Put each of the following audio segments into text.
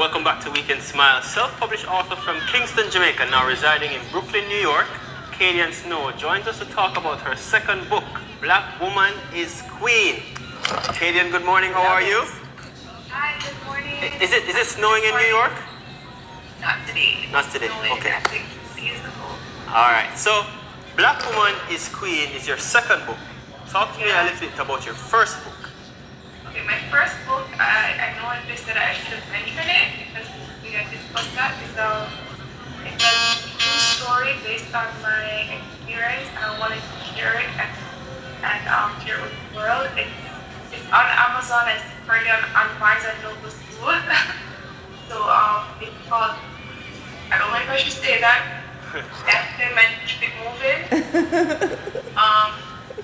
welcome back to Weekend Smile. Self-published author from Kingston, Jamaica, now residing in Brooklyn, New York, Kadian joins us to talk about her second book, Black Woman is Queen. Kadian, good morning. How are you? Hi, good morning. Is it snowing in New York? Not today. Not today. Okay. It's beautiful. All right. So, Black Woman is Queen is your second book. Talk to me a little bit about your first book. Okay, my first book, I know I just said I should have mentioned it because we had discussed that. It's a true story based on my experience, and I wanted to share it and share it with the world. It's on Amazon and it's currently on Barnes and Noble too. So it's called, I don't know if I should say that. Definitely meant to keep it moving.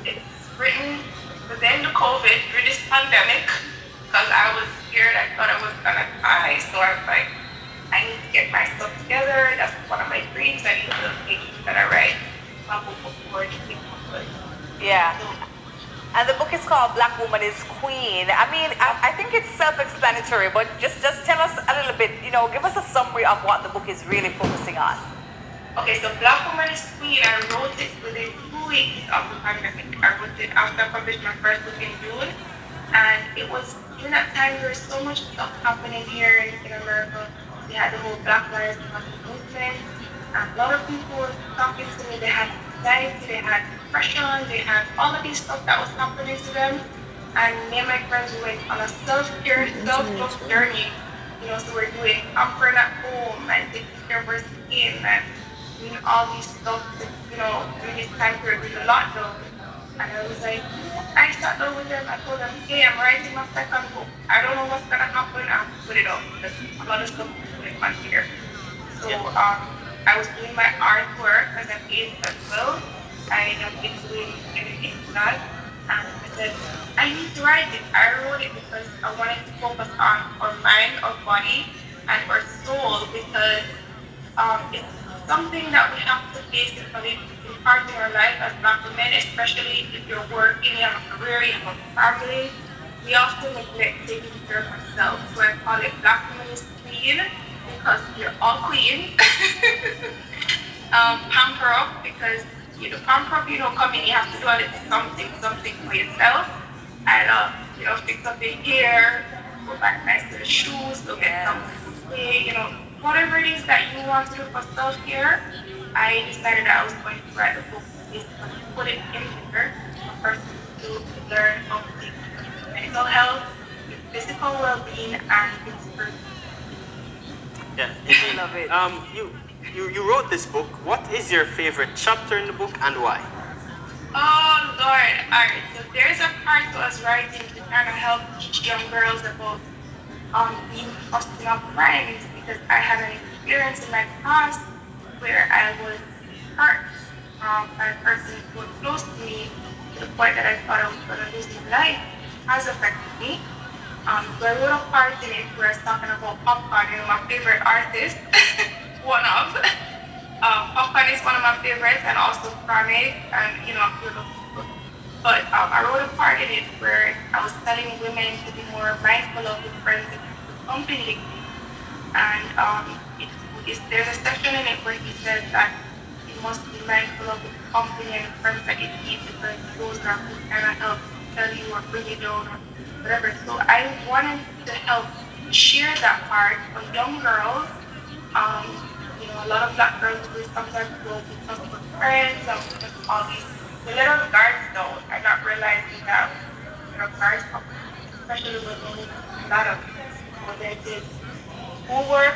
It's written within the COVID, through this pandemic, because I was scared. I thought I was gonna die, so I was like, I need to get myself together. That's one of my dreams. I need to make sure that I write my book before it becomes good. Yeah. And the book is called Black Woman is Queen. I mean, I think it's self-explanatory, but just tell us a little bit, give us a summary of what the book is really focusing on. Okay, so Black Woman is Queen, I wrote it within 2 weeks of the pandemic. I wrote it after I published my first book in June. And it was during that time there was so much stuff happening here in America. We had the whole Black Lives Matter movement. And a lot of people were talking to me. They had anxiety, they had depression, they had all of these stuff that was happening to them. And me and my friends went on a self-care, self-love journey. So we're doing pampering at home and taking care of our skin and doing all these stuff, during this time period with the lockdown. And I was like, I sat down with them, I told them, hey, I'm writing my second book. I don't know what's gonna happen, I have to put it up because a lot of stuff is going on here. So I was doing my artwork as an aide as well. I have been doing everything to that. And I said, I need to write it. I wrote it because I wanted to focus on our mind, our body, and our soul because it's something that we have to basically impart in our life as Black women, especially if you're working, you have a career, you have a family. We often neglect taking care of ourselves. So I call it Black Woman is Queen because you're all queen. Pamper up because pamper up, come in, you have to do a little something for yourself. And fix up your hair, go back nice to the shoes, go get something to play, whatever it is that you want to do for self-care. I decided that I was going to write a book basically put it in here for person to learn how to take care of mental health, physical well-being, and spiritual. Yeah, I love it. You wrote this book. What is your favorite chapter in the book and why? Oh Lord, alright, so there's a part I was writing to kind of help teach young girls about being trusting of friends because I had an experience in my past where I was hurt by a person who was close to me to the point that I thought I was going to lose my life has affected me. So I wrote a part in it where I was talking about Popcorn, my favorite artist, one of. Popcorn is one of my favorites and also Chronic and a few other people. But I wrote a part in it where I was telling women to be more mindful of the friends that company. And there's a section in it where he says that you must be mindful of the company and the friends that you keep because those are who kind of help tell you or bring you down or whatever. So I wanted to help share that part for young girls. A lot of Black girls will sometimes go because of friends and because of all these. They let our guards down and not realizing that our guards up, especially when we need a lot of whether it is schoolwork,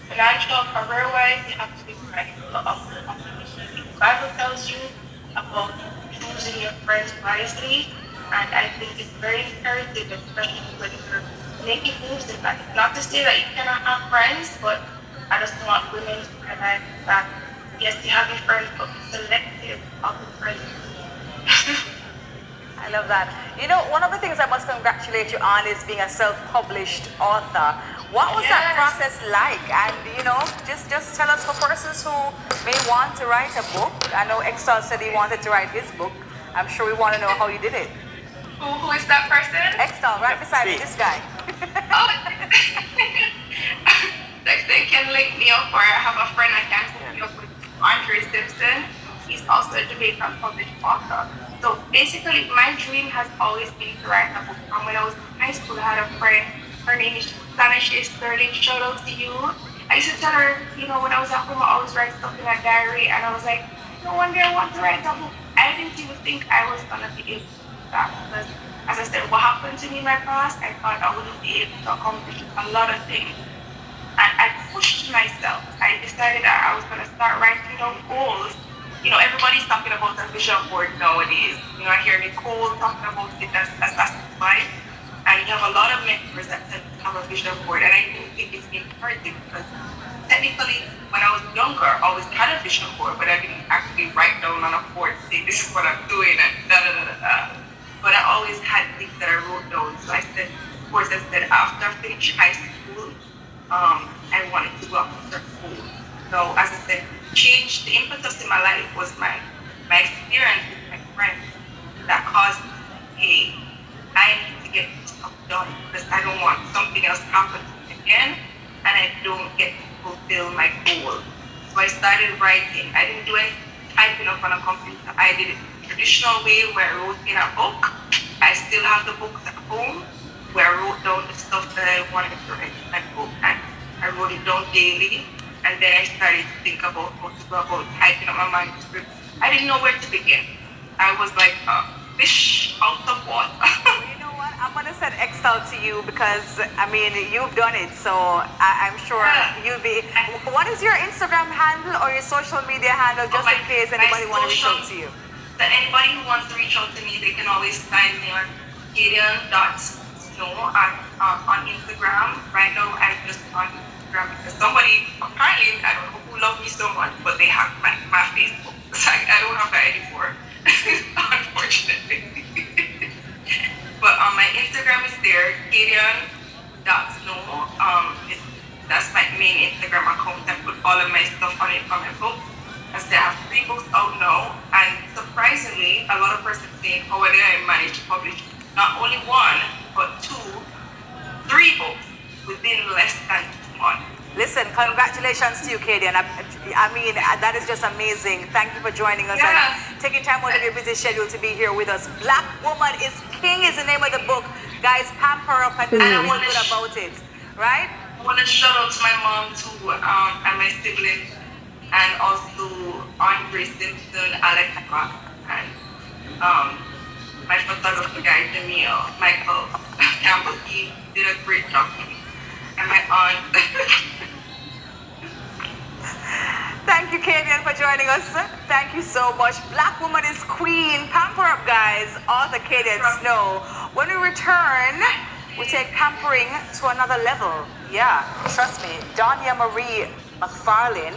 financial, career-wise, you have to be mindful of the competition. The Bible tells you about choosing your friends wisely, and I think it's very imperative, especially when you're making moves in life. Not to say that you cannot have friends, but I just want women to realize that yes, you have your friends, but be selective of the friends. I love that. One of the things I must congratulate you on is being a self-published author. What was that process like? And just tell us for persons who may want to write a book. I know Extol said he wanted to write his book. I'm sure we want to know how you did it. Who is that person? Extol, right beside me, this guy. Oh. Jamaican published author. So basically, my dream has always been to write a book. And when I was in high school, I had a friend. Her name is Sanashi Sterling. Shout out to you. I used to tell her, when I was at home, I always write stuff in a diary, and I was like, no wonder I want to write a book. I didn't even think I was gonna be able to do that because, as I said, what happened to me in my past, I thought I wouldn't be able to accomplish a lot of things. And I pushed myself. I decided that I was going to start writing down goals. Everybody's talking about a vision board nowadays. I hear Nicole talking about it as why. And you have a lot of mentors that have a vision board. And I do think it's encouraging because technically, when I was younger, I always had a vision board, but I didn't actually write down on a board, say, this is what I'm doing, and da-da-da-da-da. But I always had things that I wrote down. So I said, of course, after I finished high school, I wanted to go after school. So as I said, the impetus in my life was my experience with my friends that caused me, hey, I need to get this stuff done because I don't want something else to happen to me again and I don't get to fulfill my goal. So I started writing. I didn't do any typing up on a computer. I did it the traditional way where I wrote in a book. I still have the books at home where I wrote down the stuff that I wanted to write in my book, and I wrote it down daily. And then I started to think about how to go about typing up my manuscript. I didn't know where to begin. I was like a fish out of water. You know what? I'm gonna send Excel to you because you've done it, so I'm sure you'll be. What is your Instagram handle or your social media handle, just in case anybody wants to reach out to you? So anybody who wants to reach out to me, they can always find me on Kadian.snow on Instagram. Right now, I'm just on Instagram because somebody apparently, I don't know who loves me so much, but they have my Facebook. So I don't have that anymore, unfortunately. But my Instagram is there, Kadian.snow. That's my main Instagram account. I put all of my stuff on it from my book. I say I have 3 books out now, and surprisingly, a lot of persons saying, how did I manage to publish not only 1, but 2, 3 books within less than 2 months. Listen, congratulations to you, Kadian. That is just amazing. Thank you for joining us and taking time out of your busy schedule to be here with us. Black Woman is King is the name of the book. Guys, pamper up and feel good about it, right? I want to shout out to my mom too, and my siblings, and also Andre Simpson, Alex Rock, and my photographer guy, Michael Campbell. He did a great job for me. And my aunt. Thank you, Kadian, for joining us. Thank you so much. Black Woman is Queen. Pamper up, guys. Author Kadian Snow. When we return, we take pampering to another level. Yeah, trust me. Donya Marie McFarlane